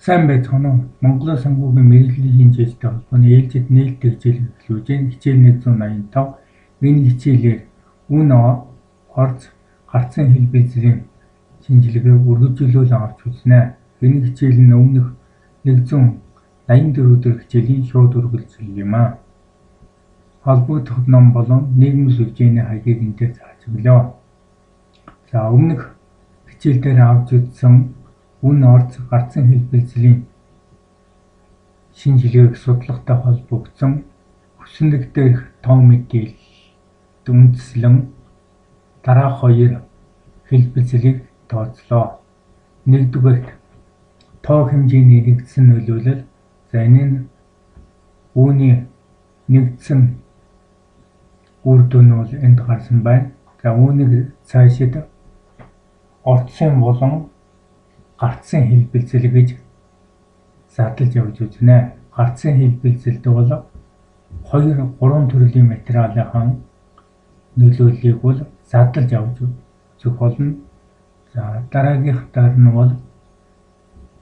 Сайн байцгаана уу? Монголын санхүүгийн мэргэжлийн хэмжээтэй холбооны ээлжид нээлттэй хичээл эхлүүлж байна. Хичээл 185. Энэ хичээлээр үн орц гарцын хэлбэлзлийн шинжилгээг үргэлжлүүлэн авч үзнэ. Энэ хичээл нь өмнөх 184 дахь хичээлийн шууд үргэлжлэл юм а. Холбогдох ном болон нийгмийн сүлжээний хаягийг энээр зааж өглөө. За өмнөх хичээл дээр авч үзсэн үн орц гарцын хэлбэлзлийн шинжилгээг судалгатай холбогдсон хүснэг дээрх тоо мэдээлэлд үндэслэн дараах хоёр хэлбэлзлийг тооцлоо. Нэгдүгээрт тоо хэмжээний нэгдсэн нөлөөлөл. За энэ нь үүний нэгдсэн үр дүн бол энд гарсан байна. За үүнийг цаашид орцын болон гарцын хэлбэлзэл гэж зардалж явж үзнэ. Гарцын хэлбэлзэлд бол 2-3 төрлийн материалын нөлөөллийг бол зардалж явж үзэх болно. За дараагийнхтаар нь бол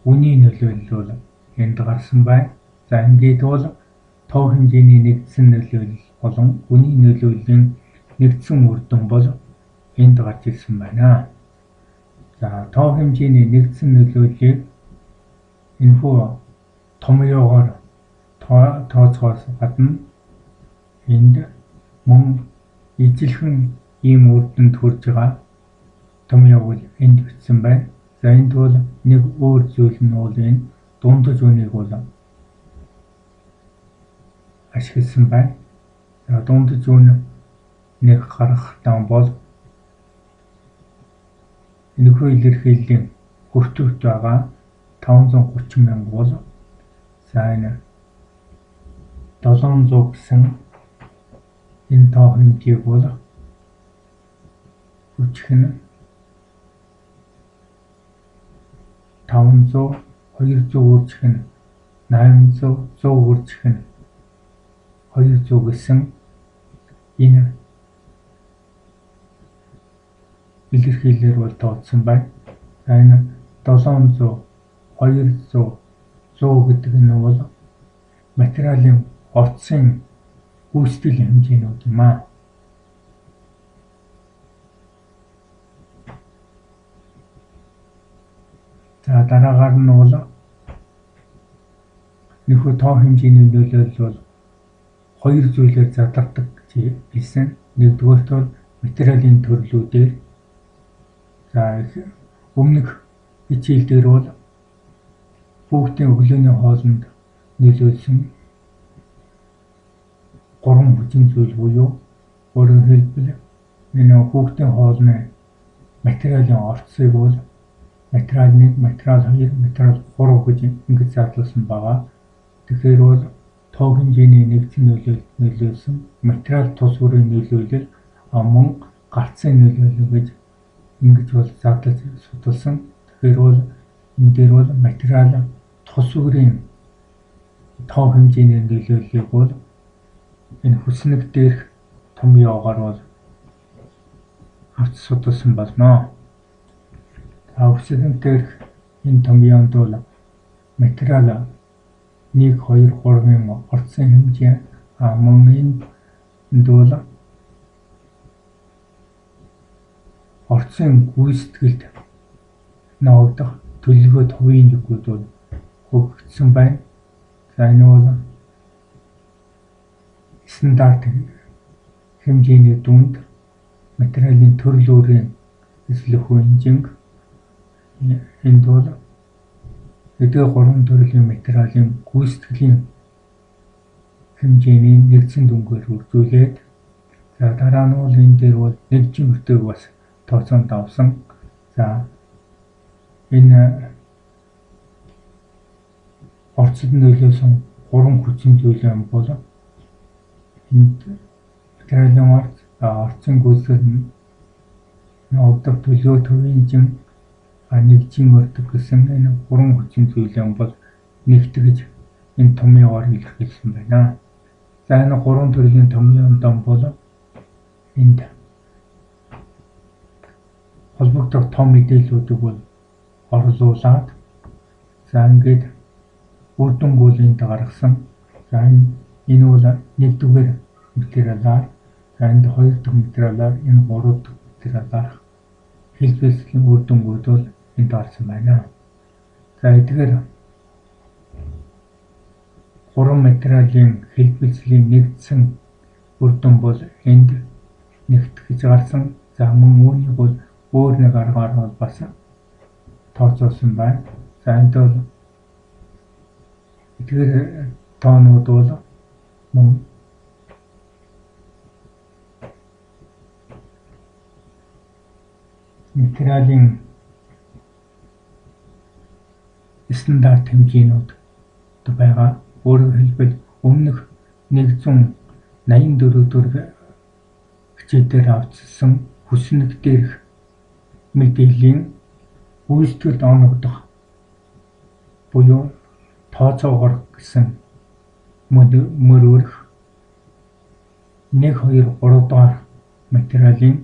үний нөлөөлөл бол энд гарсан байна. За ингээд бол тоо хэмжээний нэгдсэн нөлөөлөл болон үний нөлөөллийн нэгдсэн үр дүн бол энд гарч ирсэн байна. За тоо хэмжээний нэгдсэн нөлөөллийг энэхүү томьёогоор тооцохоос гадна энд мөн ижилхэн ийм үр дүнд хүрж байгаа томьёог бол энд бичсэн байна. За энд бол нэг өөр зүйл нь бол энэ дундаж үнийг бол ашигласан байна. За дундаж үн нэг гаргахтаа бол энэхүү илэрхийллийн хүртэгт байгаа 530 мянга бол за энэ 700 гэсэн энэ тоо хэмжээг бол хүчих нь 500, 200 үржих нь 800, 100 үржих нь 200 гэсэн энэ илэрхийлэлээр бол тооцсон байна. За энэ 700, 200, 100 гэдэг нь бол материалын орцын гүйцэтгэл хэмжээнүүд юм а. За дараагаар нь бол нөхөө тоо хэмжээний нөлөөлөл бол хоёр зүйлээр задардаг гэж хэлсэн. Нэгдүгээрт бол материалын төрлүүдээр. За өмнөх хичээл дээр бол хүүхдийн өглөөний хоолнд нөлөөлсөн 3 хүчин зүйл буюу өөрөөр хэлбэл энэ хүүхдийн хоолны материалын орцыг бол материал 1, материал 2, материал 3 гэж ингэж зарласан байгаа. Тэгэхээр бол тоо хэмжээний нэгдсэн нөлөөлсөн материал тус бүрийн нөлөөлөл мөн гарцын нөлөөлөл гэж ингэж бол зардалж судалсан. Тэгэхээр бол энэ дээр бол материал тус бүрийн тоо хэмжээний нөлөөллийг бол энэ хүснэг дээрх томьёогоор бол авч судалсан болно. Хүснэг дээрх энэ томьёонд бол материал 1, 2, 3-ын орцын хэмжээ мөн энд бол орцын гүйцэтгэлд ногдох төлөвлөгөө төвийн зүгүүд бол хөгжсөн байна. За энэ бол стандарт хэмжээний дүнд материалын төрөл өөрийн эслэх хэмжээнг энд бол эдгээр 3 төрлийн материалын гүйцэтгэлийн хэмжээний нэгдсэн дүнгээр үржүүлээд за дараа нь бол энэ дээр бол нэгжин өртөөг бас тооцоонд авсан. За энэ орцод нөлөөлсөн 3 хүчин зүйлэн бол энд материалын орцын гүйцэтгэл ногдох төлөвлөгөө төвийн нэгжин өртөг гэсэн энэ 3 хүчин зүйлэн бол нэгтгэж энэ томьёогоор илэрхийлсэн байна. За энэ 3 төрлийн томьёонд бол энд холбогдох том мэдээллүүдийг бол орлуулад За ингээд үр дүн гүйлэнд гаргасан. За энэ бол нэгдүгээр материалаар, за энд хоёр дахь материалаар, энэ гурав дахь материалаар хэлбэлцлийн үр дүнгууд бол энд орсон байна. За эдгээр гурван материалын хэлбэлцлийн нэгдсэн үр дүн бол энд нэгтгэж гарсан. За мөн үүнийг бол өөр нэг аргаар бол бас тооцоосон байна. За энд бол эдгээр тоонууд бол мөн материалын стандарт хэмжээнүүд байгаа. Өөрөөр хэлбэл өмнөх 184 дэх хичээлээр авчирсан хүснэг дээрх мэдээллийн гүйцэтгэлд оногдох буюу тооцоогоор гэсэн мөр өрх 1, 2, 3 дахь материалын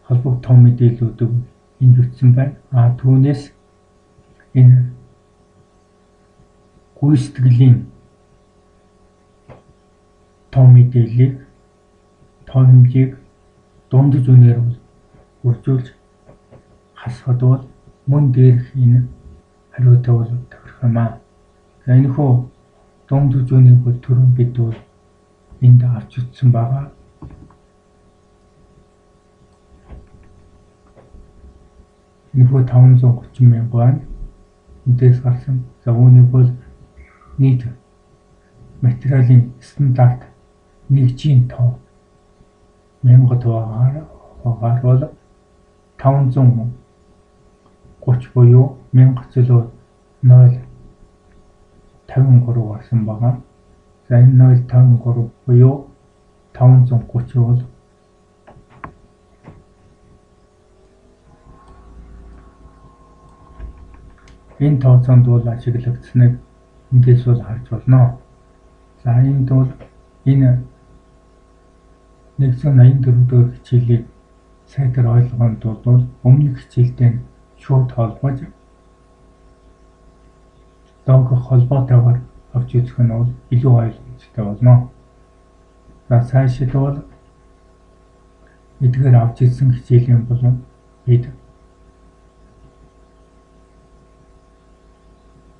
холбогдох мэдээллүүдийг энд бичсэн байна. Түүнээс энэ гүйцэтгэлийн тоо мэдээллийг, тоо хэмжээг дундаж үнээр үржүүлж хасахад бол мөн дээрх энэ хариутай бол тохирох юм аа. За энэхүү дундаж үнийг бол түрүүн бид бол энд авч үзсэн байгаа. Энэхүү 530 мянга байна. Эндээс гарсан. За үүнийг бол нийт материалын стандарт нэгжийн тоо 1000 тоогаар бол 530 буюу 1000/0.53 гарсан байгаа. За энэ 0.53 буюу 530 бол энэ тооцоонд бол ашиглагдсныг эндээс бол харж болно. За энд бол энэ 184 дэх хичээлийг сайтар ойлгохын тулд бол өмнөх хичээлтэй шууд холбож лого холбоотойгоор авч үзэх нь бол илүү ойлгомжтой болно. За цаашид бол эдгээр авч ирсэн хичээлийн болон бид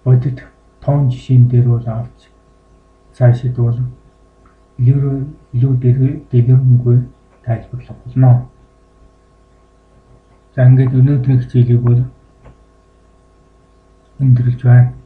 бодит тоон жишээн дээр бол авч цаашид бол илүү дэлгэрэнгүй тайлбарлах болно. За ингээд өнөөдрийн хичээлийг бол өндөрлж байна.